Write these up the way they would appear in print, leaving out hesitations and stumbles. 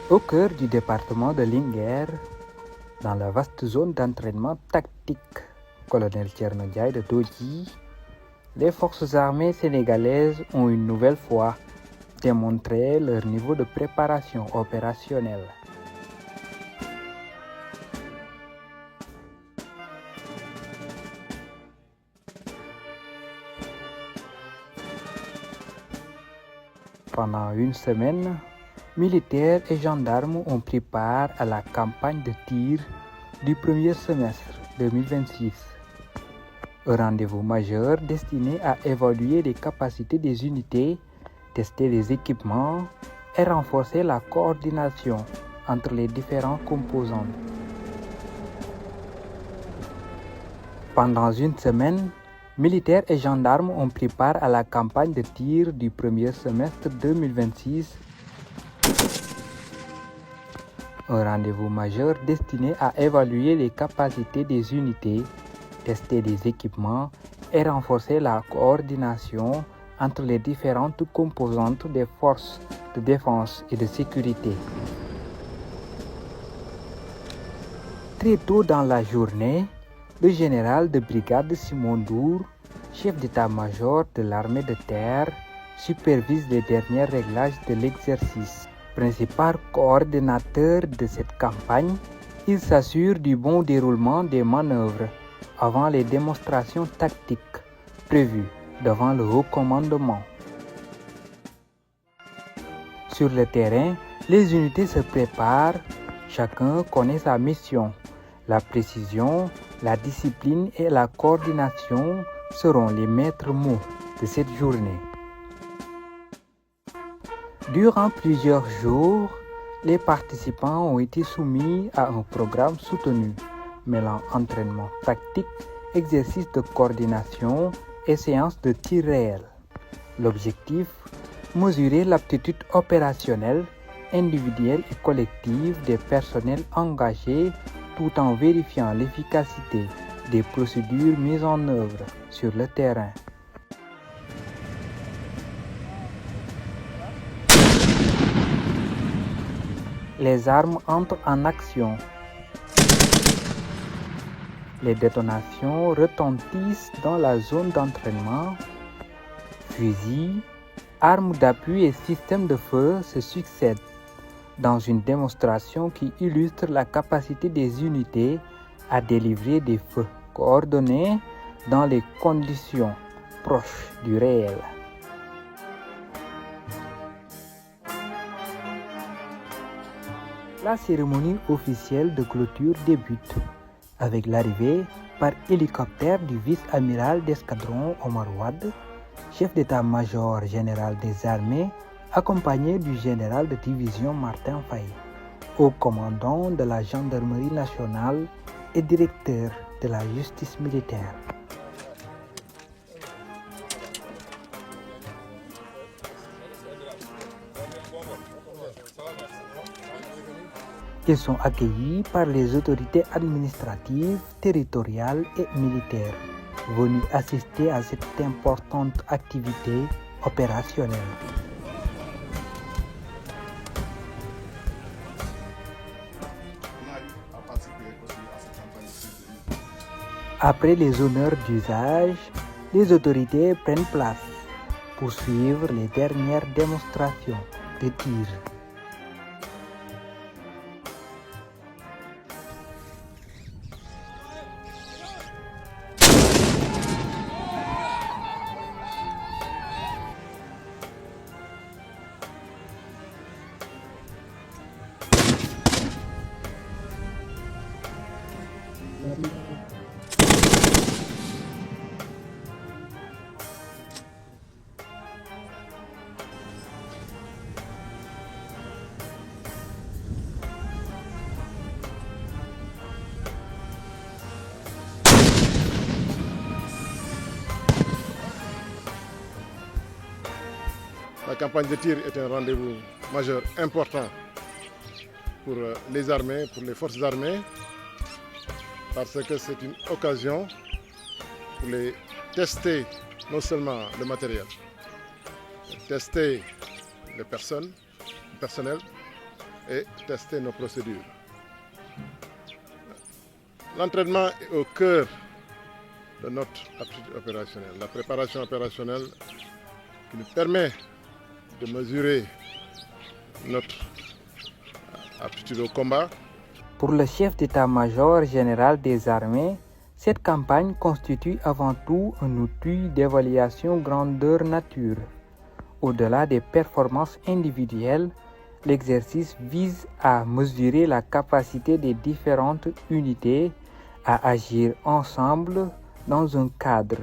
Au cœur du département de Linguère, dans la vaste zone d'entraînement tactique Colonel Thierno Ndiaye de Dodji, les forces armées sénégalaises ont une nouvelle fois démontré leur niveau de préparation opérationnelle. Pendant une semaine, militaires et gendarmes ont pris part à la campagne de tir du premier semestre 2026. Un rendez-vous majeur destiné à évaluer les capacités des unités, tester les équipements et renforcer la coordination entre les différents composants. Pendant une semaine, militaires et gendarmes ont pris part à la campagne de tir du premier semestre 2026. Un rendez-vous majeur destiné à évaluer les capacités des unités, tester les équipements et renforcer la coordination entre les différentes composantes des forces de défense et de sécurité. Très tôt dans la journée, le général de brigade Simon Ndour, chef d'état-major de l'armée de terre, supervise les derniers réglages de l'exercice. Principal coordinateur de cette campagne, il s'assure du bon déroulement des manœuvres avant les démonstrations tactiques prévues devant le haut commandement. Sur le terrain, les unités se préparent, chacun connaît sa mission. La précision, la discipline et la coordination seront les maîtres mots de cette journée. Durant plusieurs jours, les participants ont été soumis à un programme soutenu, mêlant entraînement tactique, exercices de coordination et séances de tir réel. L'objectif, mesurer l'aptitude opérationnelle, individuelle et collective des personnels engagés tout en vérifiant l'efficacité des procédures mises en œuvre sur le terrain. Les armes entrent en action. Les détonations retentissent dans la zone d'entraînement. Fusils, armes d'appui et systèmes de feu se succèdent dans une démonstration qui illustre la capacité des unités à délivrer des feux coordonnés dans les conditions proches du réel. La cérémonie officielle de clôture débute avec l'arrivée par hélicoptère du vice-amiral d'escadron Omar Wade, chef d'état-major général des armées, accompagné du général de division Martin Faye, haut commandant de la gendarmerie nationale et directeur de la justice militaire. Ils sont accueillis par les autorités administratives, territoriales et militaires, venus assister à cette importante activité opérationnelle. Après les honneurs d'usage, les autorités prennent place pour suivre les dernières démonstrations de tir. La campagne de tir est un rendez-vous majeur important pour les armées, pour les forces armées, parce que c'est une occasion pour les tester non seulement le matériel, tester les personnes, le personnel, et tester nos procédures. L'entraînement est au cœur de notre aptitude opérationnelle. La préparation opérationnelle qui nous permet de mesurer notre aptitude au combat. Pour le chef d'état-major général des armées, cette campagne constitue avant tout un outil d'évaluation grandeur nature. Au-delà des performances individuelles, l'exercice vise à mesurer la capacité des différentes unités à agir ensemble dans un cadre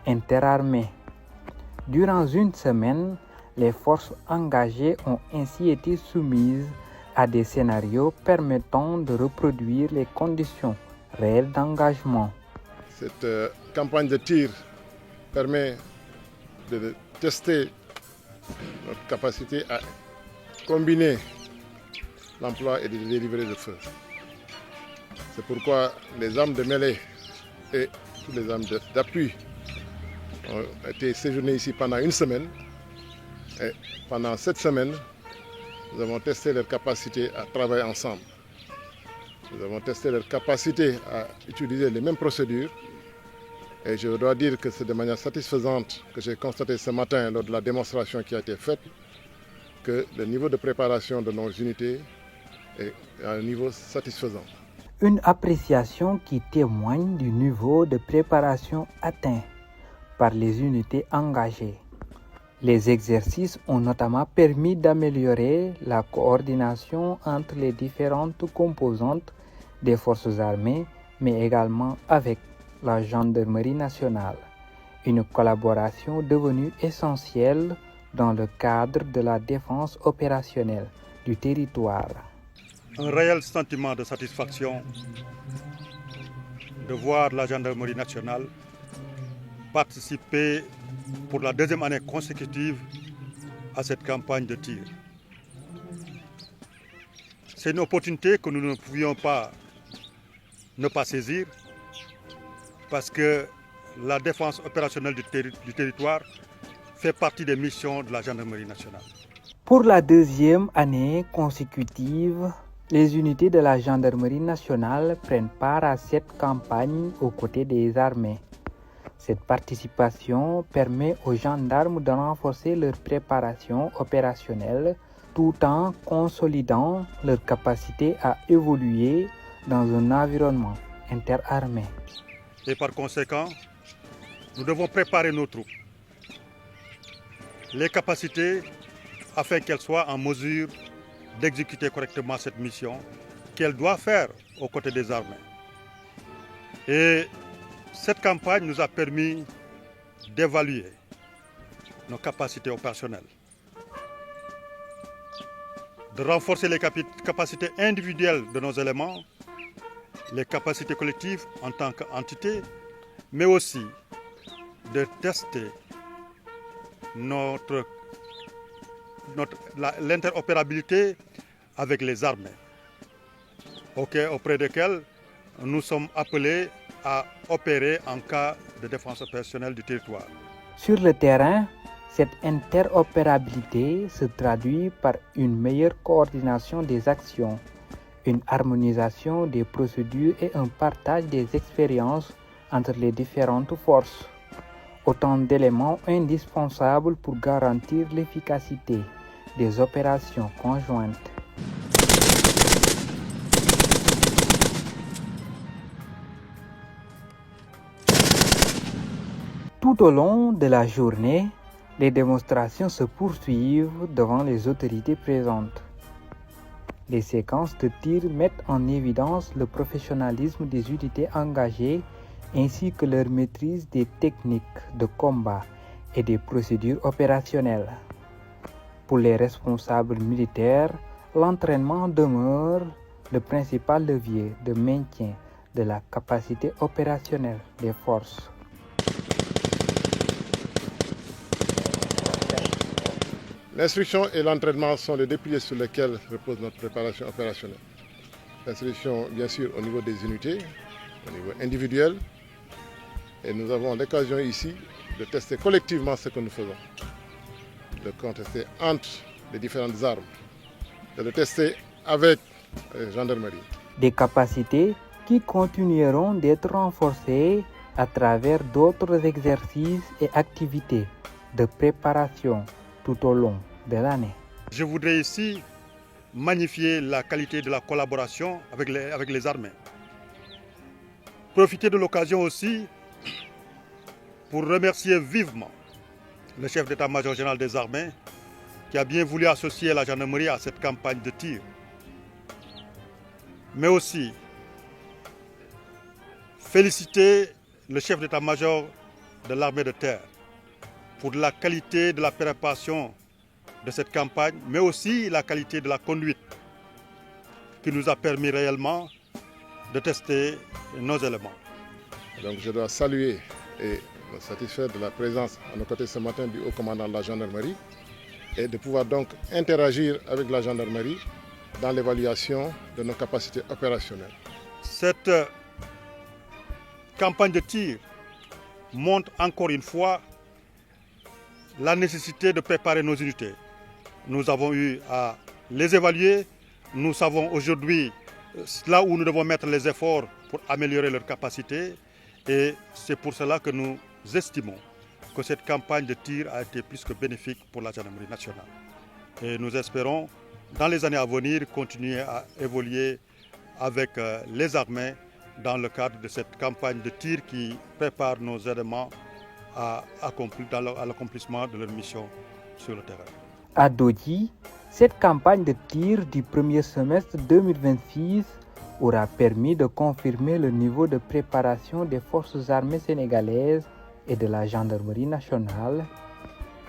interarmé. Durant une semaine, les forces engagées ont ainsi été soumises à des scénarios permettant de reproduire les conditions réelles d'engagement. Cette campagne de tir permet de tester notre capacité à combiner l'emploi et de délivrer le feu. C'est pourquoi les armes de mêlée et toutes les armes d'appui ont été séjournées ici pendant une semaine. Et pendant cette semaine, nous avons testé leur capacité à travailler ensemble. Nous avons testé leur capacité à utiliser les mêmes procédures. Et je dois dire que c'est de manière satisfaisante que j'ai constaté ce matin lors de la démonstration qui a été faite que le niveau de préparation de nos unités est à un niveau satisfaisant. Une appréciation qui témoigne du niveau de préparation atteint par les unités engagées. Les exercices ont notamment permis d'améliorer la coordination entre les différentes composantes des forces armées, mais également avec la gendarmerie nationale, une collaboration devenue essentielle dans le cadre de la défense opérationnelle du territoire. Un réel sentiment de satisfaction de voir la gendarmerie nationale participer pour la deuxième année consécutive à cette campagne de tir. C'est une opportunité que nous ne pouvions pas ne pas saisir parce que la défense opérationnelle du territoire fait partie des missions de la gendarmerie nationale. Pour la deuxième année consécutive, les unités de la gendarmerie nationale prennent part à cette campagne aux côtés des armées. Cette participation permet aux gendarmes de renforcer leur préparation opérationnelle tout en consolidant leur capacité à évoluer dans un environnement interarmé. Et par conséquent, nous devons préparer nos troupes, les capacités afin qu'elles soient en mesure d'exécuter correctement cette mission qu'elles doivent faire aux côtés des armées. Et cette campagne nous a permis d'évaluer nos capacités opérationnelles, de renforcer les capacités individuelles de nos éléments, les capacités collectives en tant qu'entité, mais aussi de tester l'interopérabilité avec les armées, auprès desquelles nous sommes appelés à opérer en cas de défense opérationnelle du territoire. Sur le terrain, cette interopérabilité se traduit par une meilleure coordination des actions, une harmonisation des procédures et un partage des expériences entre les différentes forces. Autant d'éléments indispensables pour garantir l'efficacité des opérations conjointes. Tout au long de la journée, les démonstrations se poursuivent devant les autorités présentes. Les séquences de tir mettent en évidence le professionnalisme des unités engagées ainsi que leur maîtrise des techniques de combat et des procédures opérationnelles. Pour les responsables militaires, l'entraînement demeure le principal levier de maintien de la capacité opérationnelle des forces. L'instruction et l'entraînement sont les deux piliers sur lesquels repose notre préparation opérationnelle. L'instruction, bien sûr, au niveau des unités, au niveau individuel, et nous avons l'occasion ici de tester collectivement ce que nous faisons, de contester entre les différentes armes, de le tester avec la gendarmerie. Des capacités qui continueront d'être renforcées à travers d'autres exercices et activités de préparation tout au long de l'année. Je voudrais ici magnifier la qualité de la collaboration avec les armées. Profiter de l'occasion aussi pour remercier vivement le chef d'état-major général des armées qui a bien voulu associer la gendarmerie à cette campagne de tir. Mais aussi féliciter le chef d'état-major de l'armée de terre pour la qualité de la préparation de cette campagne, mais aussi la qualité de la conduite qui nous a permis réellement de tester nos éléments. Donc je dois saluer et me satisfaire de la présence à nos côtés ce matin du haut commandant de la gendarmerie et de pouvoir donc interagir avec la gendarmerie dans l'évaluation de nos capacités opérationnelles. Cette campagne de tir montre encore une fois la nécessité de préparer nos unités. Nous avons eu à les évaluer. Nous savons aujourd'hui là où nous devons mettre les efforts pour améliorer leurs capacités. Et c'est pour cela que nous estimons que cette campagne de tir a été plus que bénéfique pour la gendarmerie nationale. Et nous espérons, dans les années à venir, continuer à évoluer avec les armées dans le cadre de cette campagne de tir qui prépare nos éléments à l'accomplissement de leur mission sur le terrain. À Dodji, cette campagne de tir du premier semestre 2026 aura permis de confirmer le niveau de préparation des forces armées sénégalaises et de la gendarmerie nationale.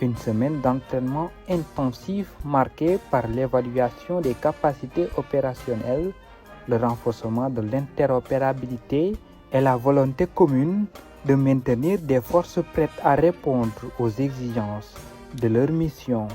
Une semaine d'entraînement intensif marquée par l'évaluation des capacités opérationnelles, le renforcement de l'interopérabilité et la volonté commune de maintenir des forces prêtes à répondre aux exigences de leur mission